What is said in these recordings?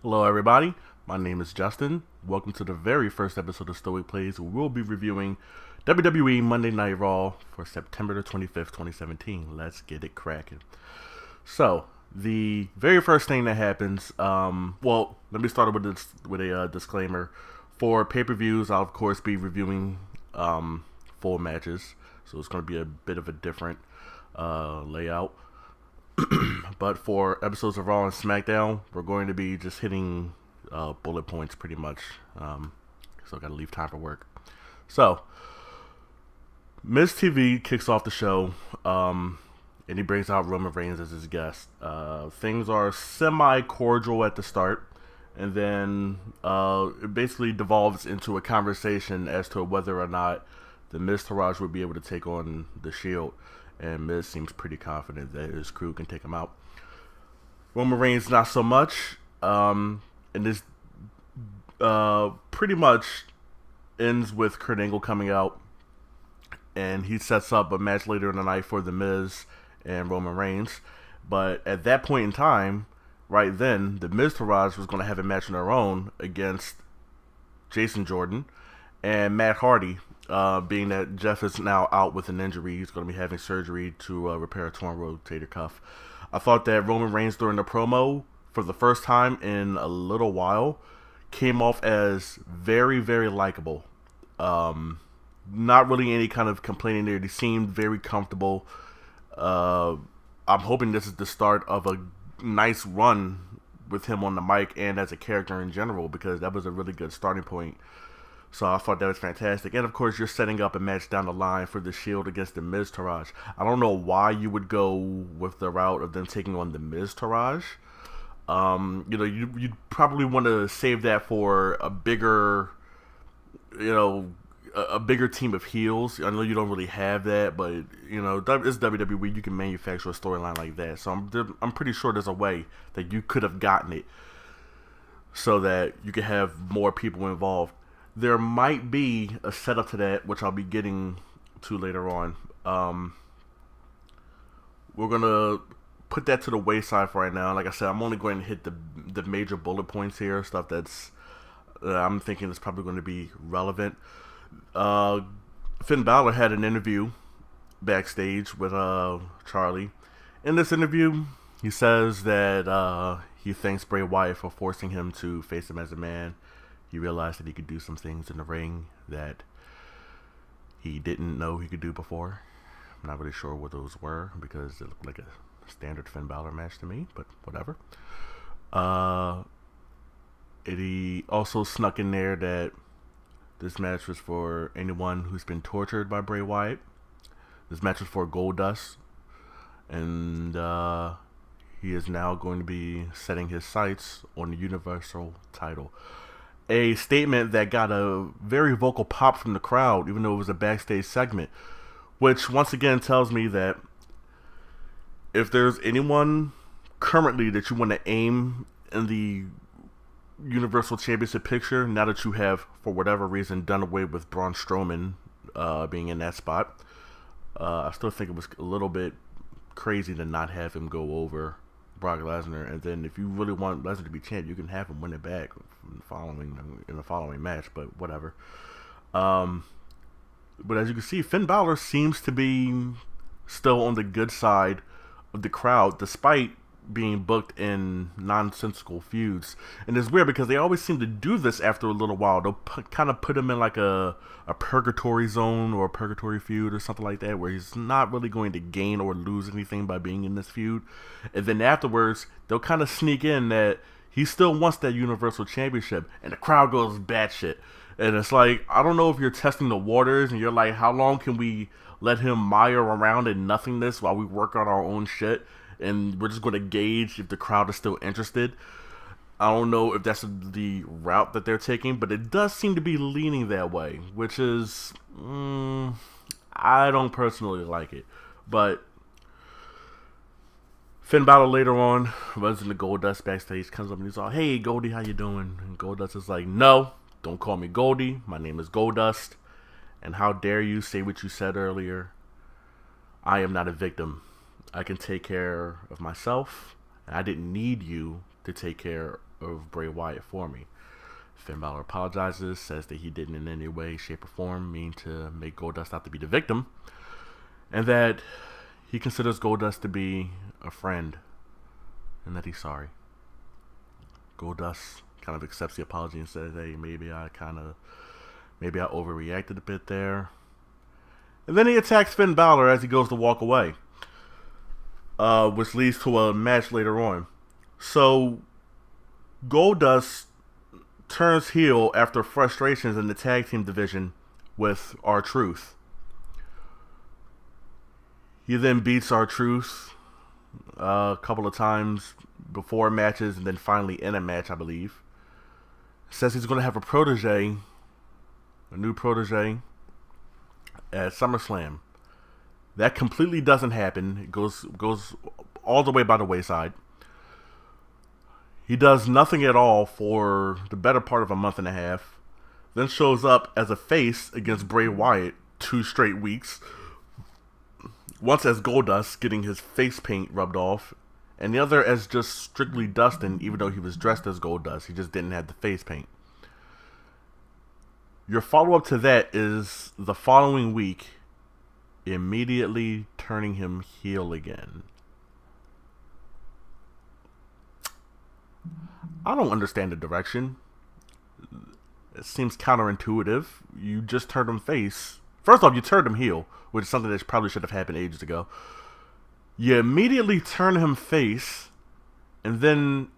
Hello, everybody. My name is Justin. Welcome to the very first episode of Stoic Plays. We'll be reviewing WWE Monday Night Raw for September the 25th, 2017. Let's get it cracking. So, the very first thing that happens, let me start with a disclaimer. For pay-per-views, I'll of course be reviewing full matches, so it's going to be a bit of a different layout. But for episodes of Raw and SmackDown, we're going to be just hitting bullet points pretty much. So I got to leave time for work. So, Miz TV kicks off the show, and he brings out Roman Reigns as his guest. Things are semi-cordial at the start, and then it basically devolves into a conversation as to whether or not the Miz Taraj would be able to take on the Shield. And Miz seems pretty confident that his crew can take him out. Roman Reigns not so much. And this pretty much ends with Kurt Angle coming out, and he sets up a match later in the night for The Miz and Roman Reigns. But at that point in time, right then, the Miz Taraj was going to have a match on their own against Jason Jordan and Matt Hardy. Being that Jeff is now out with an injury, he's going to be having surgery to repair a torn rotator cuff. I thought that Roman Reigns during the promo, for the first time in a little while, came off as very, very likable. Not really any kind of complaining there. He seemed very comfortable. I'm hoping this is the start of a nice run with him on the mic and as a character in general, because that was a really good starting point. So I thought that was fantastic. And of course, you're setting up a match down the line for the Shield against the Miz Taraj. I don't know why you would go with the route of them taking on the Miz Taraj. You'd probably want to save that for a bigger, a bigger team of heels. I know you don't really have that, but it's WWE. You can manufacture a storyline like that. So I'm pretty sure there's a way that you could have gotten it so that you could have more people involved. There might be a setup to that, which I'll be getting to later on. We're going to put that to the wayside for right now. Like I said, I'm only going to hit the major bullet points here, stuff that's I'm thinking is probably going to be relevant. Finn Balor had an interview backstage with Charlie. In this interview, he says that he thanks Bray Wyatt for forcing him to face him as a man. He realized that he could do some things in the ring that he didn't know he could do before. I'm not really sure what those were because it looked like a standard Finn Balor match to me, but whatever. He also snuck in there that this match was for anyone who's been tortured by Bray Wyatt. This match was for Goldust, and he is now going to be setting his sights on the Universal title. A statement that got a very vocal pop from the crowd, even though it was a backstage segment, which once again tells me that if there's anyone currently that you want to aim in the Universal Championship picture, now that you have, for whatever reason, done away with Braun Strowman being in that spot, I still think it was a little bit crazy to not have him go over Brock Lesnar. And then if you really want Lesnar to be champ, you can have him win it back in the following match, but whatever. But as you can see, Finn Balor seems to be still on the good side of the crowd, despite being booked in nonsensical feuds. And it's weird because they always seem to do this after a little while. They'll kind of put him in like a purgatory zone or a purgatory feud or something like that, where he's not really going to gain or lose anything by being in this feud. And then afterwards, they'll kind of sneak in that he still wants that Universal Championship, and the crowd goes batshit. And it's like, I don't know if you're testing the waters and you're like, how long can we let him mire around in nothingness while we work on our own shit? And we're just going to gauge if the crowd is still interested. I don't know if that's the route that they're taking, but it does seem to be leaning that way, which is, I don't personally like it. But Finn Balor later on runs into Goldust backstage, comes up and he's all, "Hey Goldie, how you doing?" And Goldust is like, "No, don't call me Goldie. My name is Goldust. And how dare you say what you said earlier? I am not a victim. I can take care of myself, and I didn't need you to take care of Bray Wyatt for me. Finn Balor apologizes, says that he didn't in any way, shape, or form mean to make Goldust out to be the victim, and that he considers Goldust to be a friend, and that he's sorry. Goldust kind of accepts the apology and says, hey, maybe I overreacted a bit there. And then he attacks Finn Balor as he goes to walk away, which leads to a match later on. So Goldust turns heel after frustrations in the tag team division with R-Truth. He then beats R-Truth a couple of times before matches and then finally in a match, I believe. Says he's going to have a new protege at SummerSlam. That completely doesn't happen. It goes all the way by the wayside. He does nothing at all for the better part of a month and a half. Then shows up as a face against Bray Wyatt 2 straight weeks. Once as Goldust, getting his face paint rubbed off, and the other as just strictly Dustin, even though he was dressed as Goldust. He just didn't have the face paint. Your follow-up to that is the following week, immediately turning him heel again. I don't understand the direction. It seems counterintuitive. You just turned him face. First off, you turned him heel, which is something that probably should have happened ages ago. You immediately turn him face, and then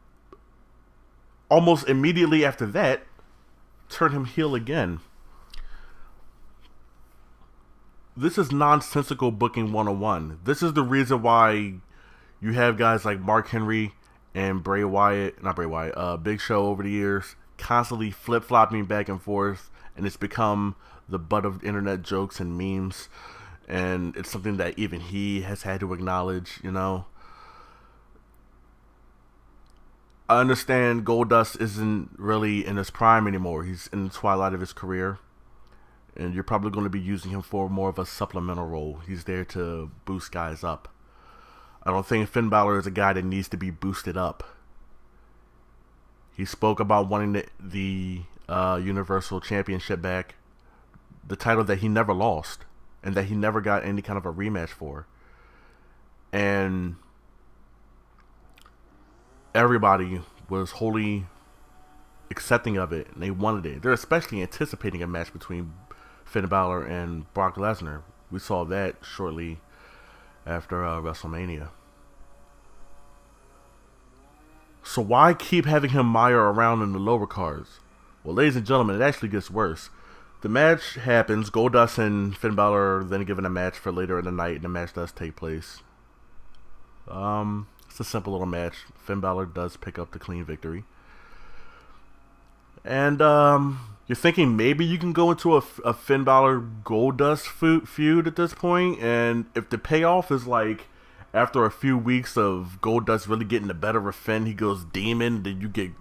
almost immediately after that, turn him heel again. This is nonsensical booking 101. This is the reason why you have guys like Mark Henry and Big Show over the years, constantly flip-flopping back and forth, and it's become the butt of internet jokes and memes, and it's something that even he has had to acknowledge, you know. I understand Goldust isn't really in his prime anymore. He's in the twilight of his career, and you're probably going to be using him for more of a supplemental role. He's there to boost guys up. I don't think Finn Balor is a guy that needs to be boosted up. He spoke about wanting the Universal Championship back, the title that he never lost, and that he never got any kind of a rematch for. And everybody was wholly accepting of it, and they wanted it. They're especially anticipating a match between Finn Balor and Brock Lesnar. We saw that shortly after WrestleMania. So why keep having him mire around in the lower cards? Well, ladies and gentlemen, it actually gets worse. The match happens. Goldust and Finn Balor are then given a match for later in the night, and the match does take place. It's a simple little match. Finn Balor does pick up the clean victory. And you're thinking maybe you can go into a Finn Balor Goldust feud at this point, and if the payoff is like after a few weeks of Goldust really getting the better of Finn, he goes demon, then you get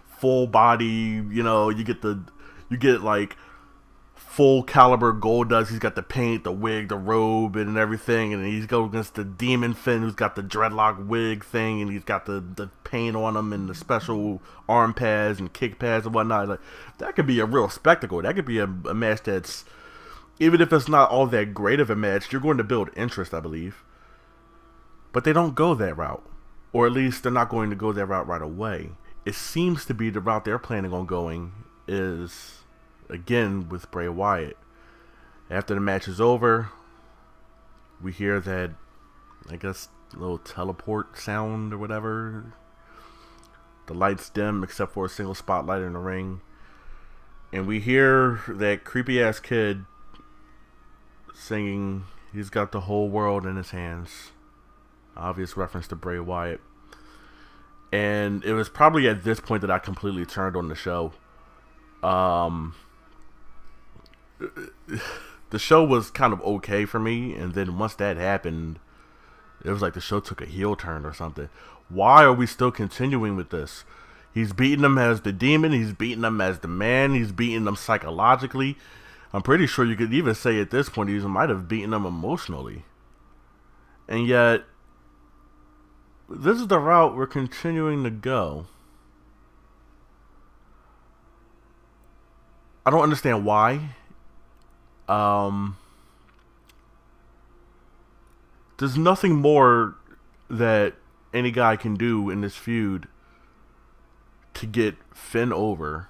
full body, you know, you get like full caliber Goldust. He's got the paint, the wig, the robe, and everything, and he's going against the demon Finn, who's got the dreadlock wig thing, and he's got the paint on him and the special arm pads and kick pads and whatnot. Like, that could be a real spectacle. That could be a match that's, even if it's not all that great of a match, you're going to build interest, I believe. But they don't go that route, or at least they're not going to go that route right away. It seems to be the route they're planning on going is, again, with Bray Wyatt. After the match is over, we hear that, I guess, little teleport sound or whatever. The lights dim except for a single spotlight in the ring. And we hear that creepy ass kid singing, "He's got the whole world in his hands." Obvious reference to Bray Wyatt. And it was probably at this point that I completely turned on the show. The show was kind of okay for me, and then once that happened, it was like the show took a heel turn or something. Why are we still continuing with this? He's beating them as the demon, he's beating them as the man, he's beating them psychologically. I'm pretty sure you could even say at this point he might have beaten them emotionally. And yet, this is the route we're continuing to go. I don't understand why. Um, there's nothing more that any guy can do in this feud to get Finn over.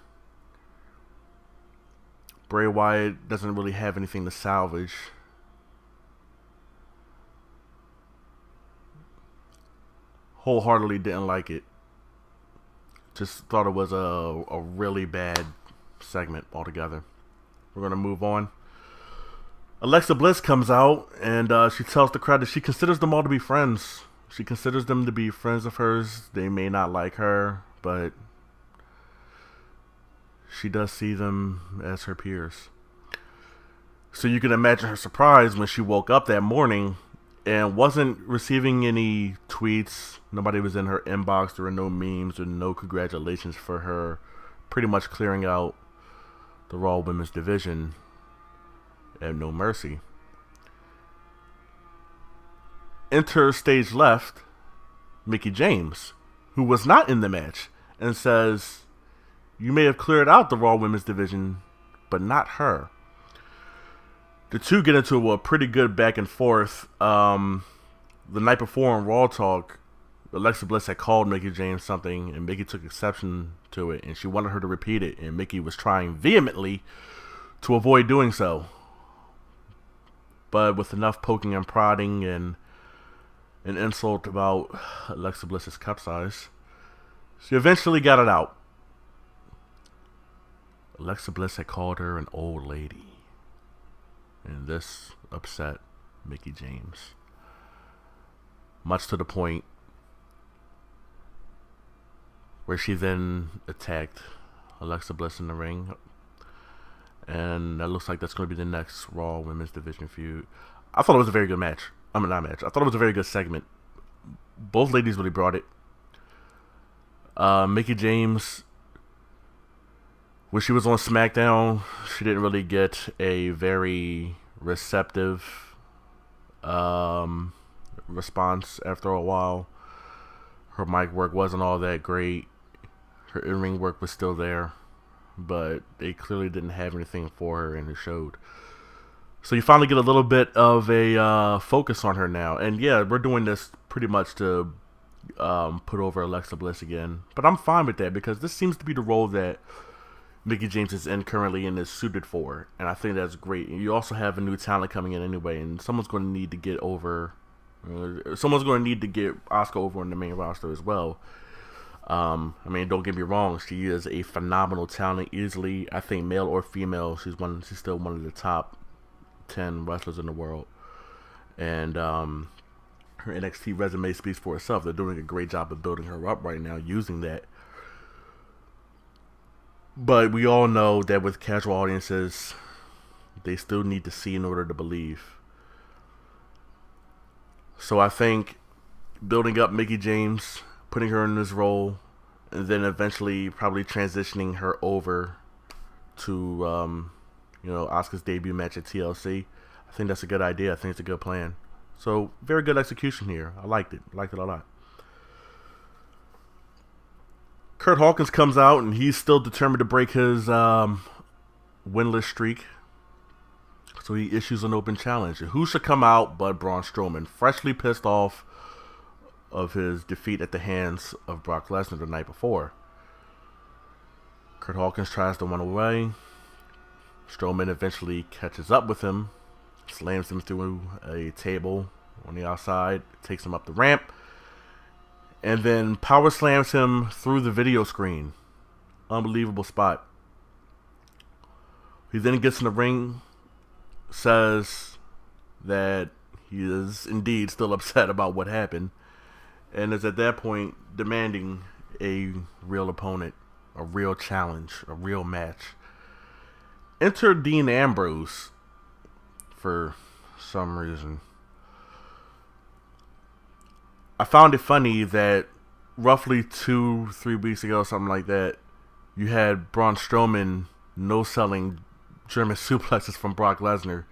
Bray Wyatt doesn't really have anything to salvage. Wholeheartedly didn't like it. Just thought it was a really bad segment altogether. We're going to move on. Alexa Bliss comes out and she tells the crowd that she considers them all to be friends. She considers them to be friends of hers. They may not like her, but she does see them as her peers. So you can imagine her surprise when she woke up that morning and wasn't receiving any tweets. Nobody was in her inbox. There were no memes or no congratulations for her pretty much clearing out the Raw Women's division at No Mercy. Enter stage left Mickie James, who was not in the match, and says, "You may have cleared out the Raw Women's division, but not her." The two get into a pretty good back and forth. The night before on Raw Talk, Alexa Bliss had called Mickie James something, and Mickie took exception to it, and she wanted her to repeat it, and Mickie was trying vehemently to avoid doing so. But with enough poking and prodding and an insult about Alexa Bliss's cup size, she eventually got it out. Alexa Bliss had called her an old lady, and this upset Mickie James. Much to the point where she then attacked Alexa Bliss in the ring. And that looks like that's going to be the next Raw Women's Division feud. I thought it was a very good match. I thought it was a very good segment. Both ladies really brought it. Mickie James, when she was on SmackDown, she didn't really get a very receptive response after a while. Her mic work wasn't all that great. Her in-ring work was still there, but they clearly didn't have anything for her, and it showed. So you finally get a little bit of a focus on her now. And yeah, we're doing this pretty much to put over Alexa Bliss again. But I'm fine with that, because this seems to be the role that Mickie James is in currently and is suited for. And I think that's great. And you also have a new talent coming in anyway, and someone's going to need to get over... someone's going to need to get Asuka over on the main roster as well. Don't get me wrong, she is a phenomenal talent. Easily, I think, male or female, she's still one of the top 10 wrestlers in the world. And her NXT resume speaks for itself. They're doing a great job of building her up right now, using that. But we all know that with casual audiences, they still need to see in order to believe. So I think building up Mickie James, putting her in this role, and then eventually probably transitioning her over to, Asuka's debut match at TLC. I think that's a good idea. I think it's a good plan. So, very good execution here. I liked it. I liked it a lot. Kurt Hawkins comes out, and he's still determined to break his winless streak. So he issues an open challenge. And who should come out but Braun Strowman, freshly pissed off of his defeat at the hands of Brock Lesnar the night before. Kurt Hawkins tries to run away. Strowman eventually catches up with him, slams him through a table on the outside, takes him up the ramp, and then power slams him through the video screen. Unbelievable spot. He then gets in the ring, says that he is indeed still upset about what happened, and is at that point demanding a real opponent, a real challenge, a real match. Enter Dean Ambrose for some reason. I found it funny that roughly 2-3 weeks ago, something like that, you had Braun Strowman no-selling German suplexes from Brock Lesnar,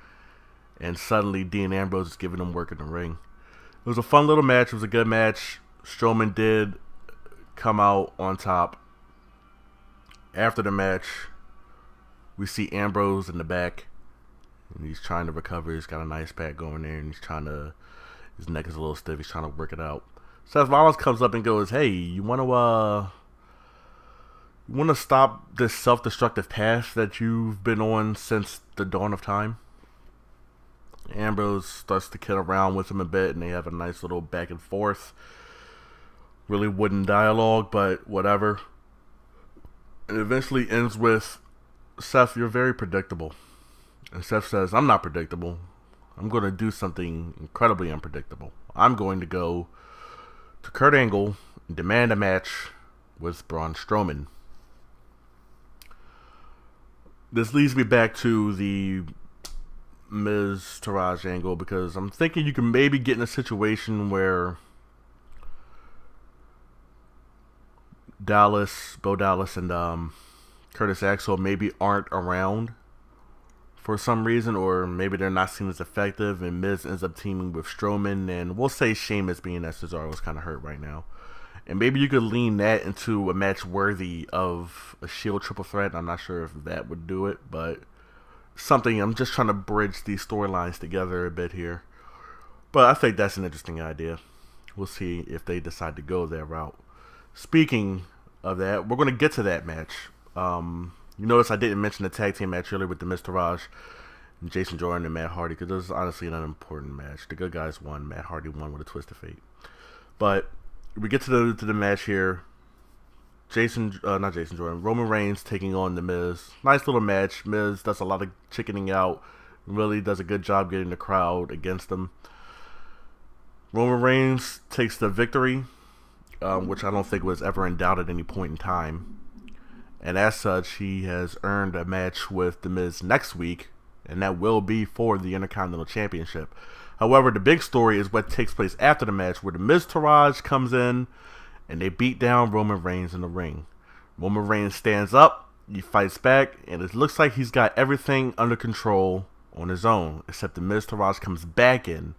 and suddenly Dean Ambrose is giving him work in the ring. It was a fun little match. It was a good match. Strowman did come out on top. After the match, We see Ambrose in the back, and he's trying to recover. He's got a nice pack going there, and his neck is a little stiff. He's trying to work it out. Seth Rollins comes up and goes, "Hey, you want to stop this self-destructive path that you've been on since the dawn of time?" Ambrose starts to kid around with him a bit, and they have a nice little back and forth. Really wooden dialogue, but whatever. It eventually ends with, "Seth, you're very predictable." And Seth says, "I'm not predictable. I'm going to do something incredibly unpredictable. I'm going to go to Kurt Angle and demand a match with Braun Strowman." This leads me back to the Miz Taraj angle, because I'm thinking you can maybe get in a situation where Bo Dallas, and Curtis Axel maybe aren't around for some reason, or maybe they're not seen as effective, and Miz ends up teaming with Strowman, and we'll say Sheamus, being that Cesaro is kind of hurt right now. And maybe you could lean that into a match worthy of a Shield triple threat. I'm not sure if that would do it, but something. I'm just trying to bridge these storylines together a bit here. But I think that's an interesting idea. We'll see if they decide to go that route. Speaking of that, we're going to get to that match. You notice I didn't mention the tag team match earlier with the Mr. Raj, Jason Jordan, and Matt Hardy, because it was honestly an unimportant match. The good guys won. Matt Hardy won with a twist of fate. But we get to the match here. Not Jason Jordan, Roman Reigns taking on The Miz. Nice little match. Miz does a lot of chickening out. Really does a good job getting the crowd against him. Roman Reigns takes the victory, which I don't think was ever in doubt at any point in time. And as such, he has earned a match with The Miz next week, and that will be for the Intercontinental Championship. However, the big story is what takes place after the match, where the Miz Taraj comes in, and they beat down Roman Reigns in the ring. Roman Reigns stands up, he fights back, and it looks like he's got everything under control on his own, except the Miz Taraj comes back in.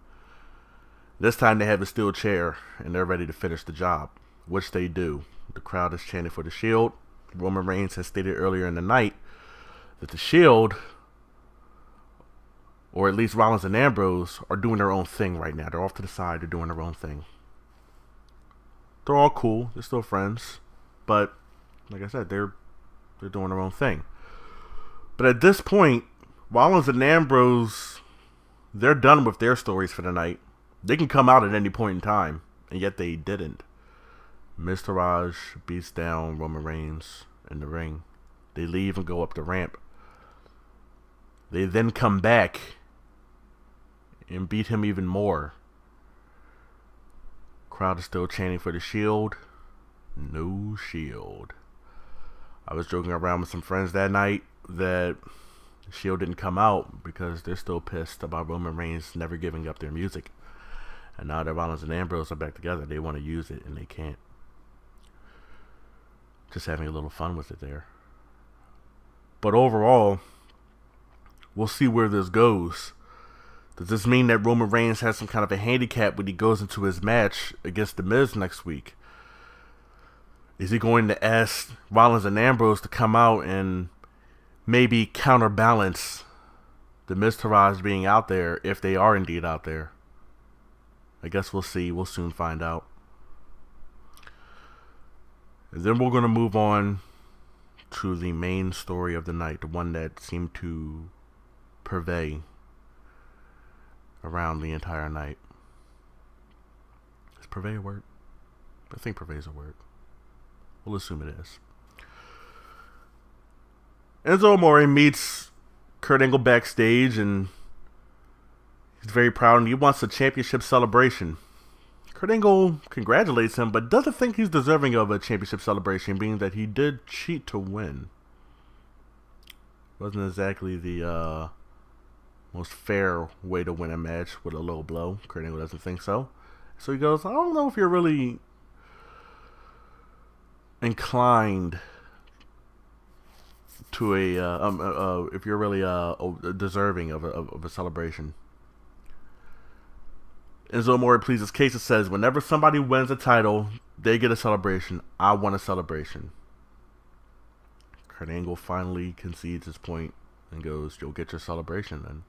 This time they have a steel chair, and they're ready to finish the job, which they do. The crowd is chanting for the Shield. Roman Reigns has stated earlier in the night that the Shield, or at least Rollins and Ambrose, are doing their own thing right now. They're off to the side. They're doing their own thing. They're all cool. They're still friends. But, like I said, they're doing their own thing. But at this point, Rollins and Ambrose, they're done with their stories for the night. They can come out at any point in time, and yet they didn't. Mr. Raj beats down Roman Reigns in the ring. They leave and go up the ramp. They then come back and beat him even more. Crowd is still chanting for the Shield. No Shield. I was joking around with some friends that night that the Shield didn't come out because they're still pissed about Roman Reigns never giving up their music. And now that Rollins and Ambrose are back together, they want to use it and they can't. Just having a little fun with it there. But overall, we'll see where this goes. Does this mean that Roman Reigns has some kind of a handicap when he goes into his match against The Miz next week? Is he going to ask Rollins and Ambrose to come out and maybe counterbalance the Miz Taraj being out there, if they are indeed out there? I guess we'll see. We'll soon find out. And then we're going to move on to the main story of the night, the one that seemed to pervade around the entire night. Is pervade a word? I think pervade is a word. We'll assume it is. Enzo Amore meets Kurt Angle backstage, and he's very proud, and he wants a championship celebration. Kurt Angle congratulates him, but doesn't think he's deserving of a championship celebration, being that he did cheat to win. Wasn't exactly the most fair way to win a match, with a low blow. Kurt Angle doesn't think so. So he goes, I don't know if you're really inclined to if you're really deserving of a celebration. Enzo Amore pleads his case and says, whenever somebody wins a title, they get a celebration. I want a celebration. Kurt Angle finally concedes his point. and goes, "You'll get your celebration then.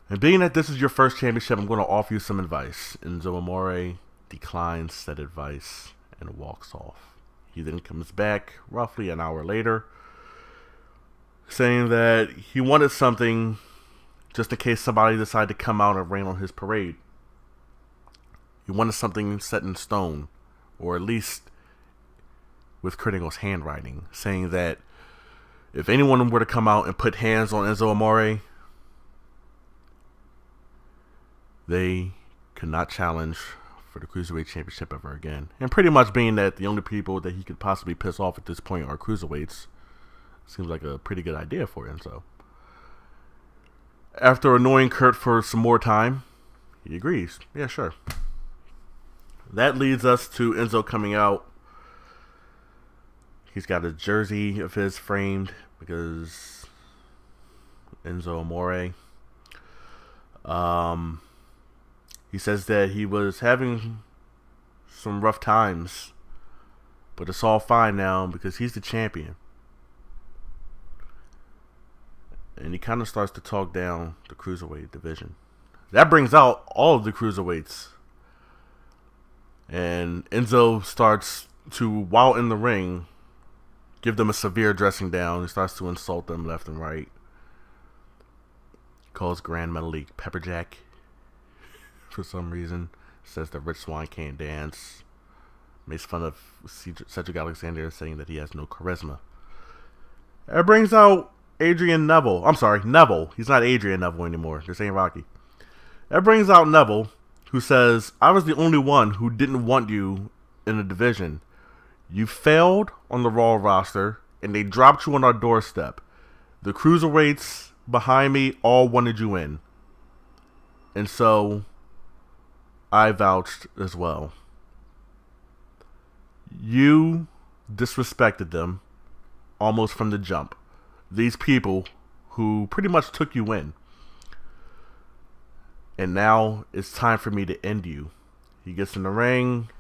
And being that this is your first championship, I'm going to offer you some advice." Enzo Amore declines said advice and walks off. He then comes back roughly an hour later, saying that he wanted something just in case somebody decided to come out and rain on his parade. He wanted something set in stone, or at least with Kurt Angle's handwriting, saying that if anyone were to come out and put hands on Enzo Amore, they could not challenge for the Cruiserweight Championship ever again. And pretty much being that the only people that he could possibly piss off at this point are Cruiserweights, seems like a pretty good idea for Enzo. After annoying Kurt for some more time, he agrees. Yeah, sure. That leads us to Enzo coming out. He's got a jersey of his framed because Enzo Amore. He says that he was having some rough times, but it's all fine now because he's the champion. And he kind of starts to talk down the Cruiserweight division. That brings out all of the Cruiserweights. And Enzo starts to, while in the ring, give them a severe dressing down. He starts to insult them left and right. Calls Grand Metalik Pepperjack for some reason. Says that Rich Swann can't dance. Makes fun of Cedric Alexander, saying that he has no charisma. It brings out Adrian Neville. I'm sorry, Neville. He's not Adrian Neville anymore. This ain't Rocky. That brings out Neville, who says, "I was the only one who didn't want you in the division. You failed on the Raw roster, and they dropped you on our doorstep. The Cruiserweights behind me all wanted you in. And so, I vouched as well. You disrespected them almost from the jump. These people who pretty much took you in. And now it's time for me to end you." He gets in the ring.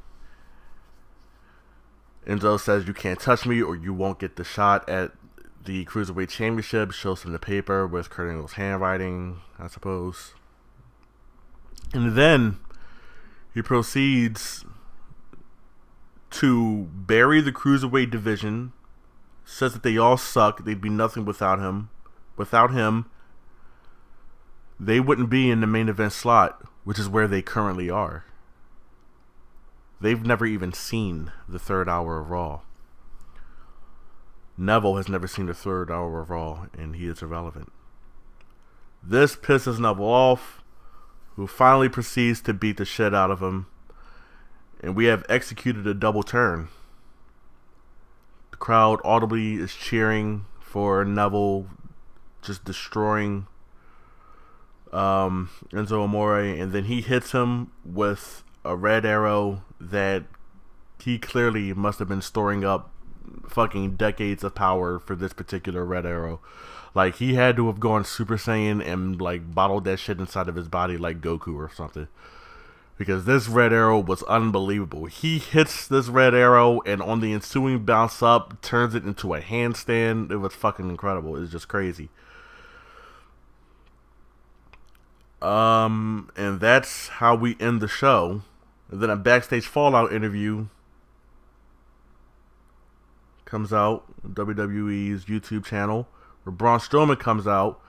Enzo says, "You can't touch me or you won't get the shot at the Cruiserweight Championship." Shows him the paper with Kurt Angle's handwriting, I suppose. And then he proceeds to bury the Cruiserweight division. Says that they all suck. They'd be nothing without him. Without him, they wouldn't be in the main event slot, which is where they currently are. They've never even seen the third hour of Raw. Neville has never seen the third hour of Raw, and he is irrelevant. This pisses Neville off, who finally proceeds to beat the shit out of him. And we have executed a double turn. The crowd audibly is cheering for Neville just destroying Enzo Amore, and then he hits him with a red arrow that he clearly must have been storing up fucking decades of power for this particular red arrow. Like, he had to have gone Super Saiyan and like bottled that shit inside of his body like Goku or something, because this red arrow was unbelievable. He hits this red arrow, and on the ensuing bounce up, turns it into a handstand. It was fucking incredible. It was just crazy. And that's how we end the show. And then a backstage fallout interview comes out on WWE's YouTube channel, where Braun Strowman comes out.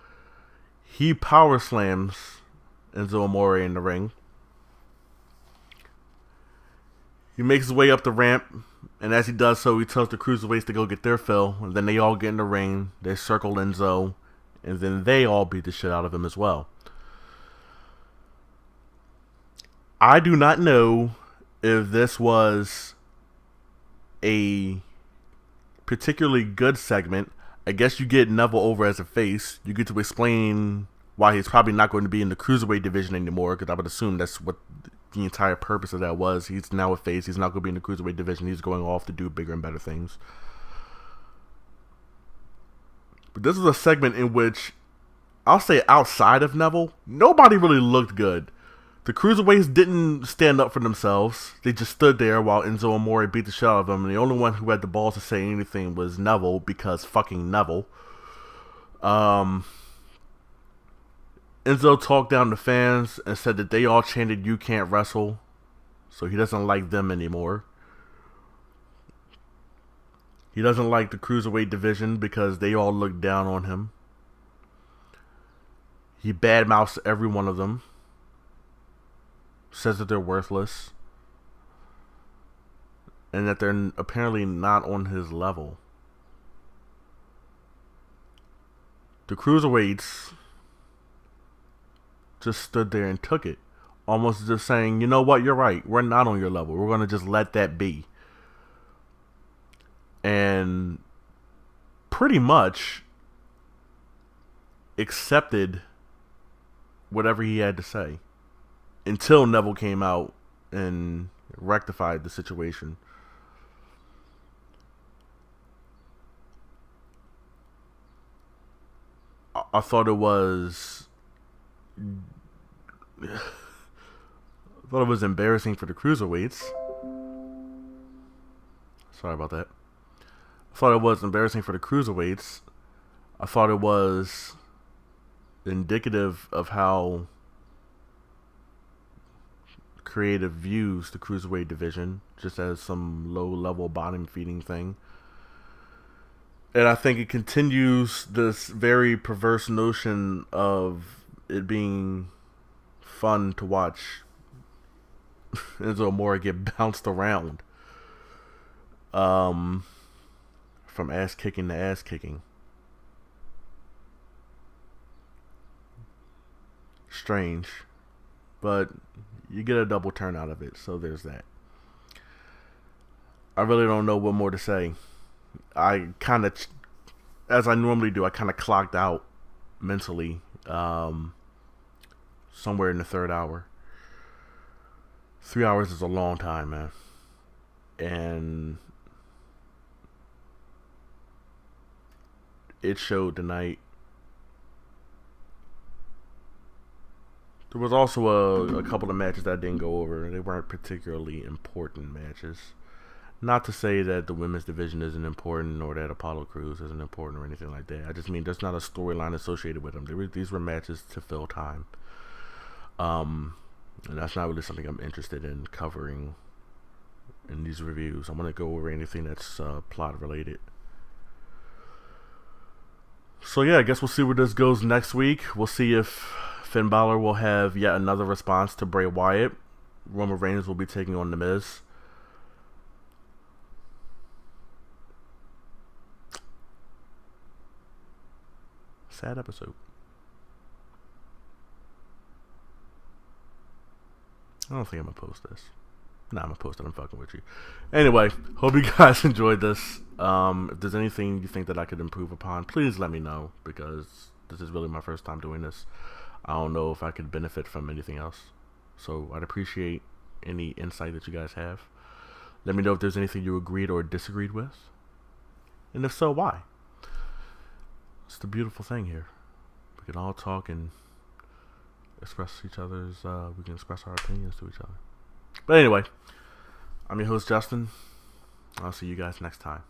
He power slams Enzo Amore in the ring. He makes his way up the ramp, and as he does so, he tells the Cruiserweights to go get their fill, and then they all get in the ring. They circle Enzo, and then they all beat the shit out of him as well. I do not know if this was a particularly good segment. I guess you get Neville over as a face. You get to explain why he's probably not going to be in the Cruiserweight division anymore, because I would assume that's what the entire purpose of that was. He's now a face. He's not going to be in the Cruiserweight division. He's going off to do bigger and better things. But this was a segment in which, I'll say outside of Neville, nobody really looked good. The Cruiserweights didn't stand up for themselves. They just stood there while Enzo Amore beat the shit out of them. And the only one who had the balls to say anything was Neville, because fucking Neville. Um, Enzo talked down the fans and said that they all chanted "You can't wrestle," so he doesn't like them anymore. He doesn't like the cruiserweight division because they all look down on him. He badmouths every one of them. Says that they're worthless. And that they're apparently not on his level. The cruiserweights just stood there and took it. Almost just saying, you know what, you're right. We're not on your level. We're going to just let that be. And pretty much accepted whatever he had to say. Until Neville came out and rectified the situation. I thought it was embarrassing for the cruiserweights. Sorry about that. I thought it was embarrassing for the cruiserweights. I thought it was indicative of how creative views the cruiserweight division just as some low-level bottom-feeding thing. And I think it continues this very perverse notion of it being fun to watch Enzo Amore get bounced around. From ass kicking to ass kicking. Strange. But you get a double turn out of it, so there's that. I really don't know what more to say. I kind of, as I normally do, I kind of clocked out mentally somewhere in the third hour. 3 hours is a long time, man. And it showed tonight. There was also a couple of matches that I didn't go over. They weren't particularly important matches. Not to say that the women's division isn't important or that Apollo Crews isn't important or anything like that. I just mean there's not a storyline associated with them. These were matches to fill time. And that's not really something I'm interested in covering in these reviews. I'm going to go over anything that's plot related. So yeah, I guess we'll see where this goes next week. We'll see if Finn Balor will have yet another response to Bray Wyatt. Roman Reigns will be taking on The Miz. Sad episode. I don't think I'm going to post this. Nah, I'm going to post it. I'm fucking with you. Anyway, hope you guys enjoyed this. If there's anything you think that I could improve upon, please let me know, because this is really my first time doing this. I don't know if I could benefit from anything else. So I'd appreciate any insight that you guys have. Let me know if there's anything you agreed or disagreed with. And if so, why? It's the beautiful thing here. We can all talk and express we can express our opinions to each other. But anyway, I'm your host, Justin. I'll see you guys next time.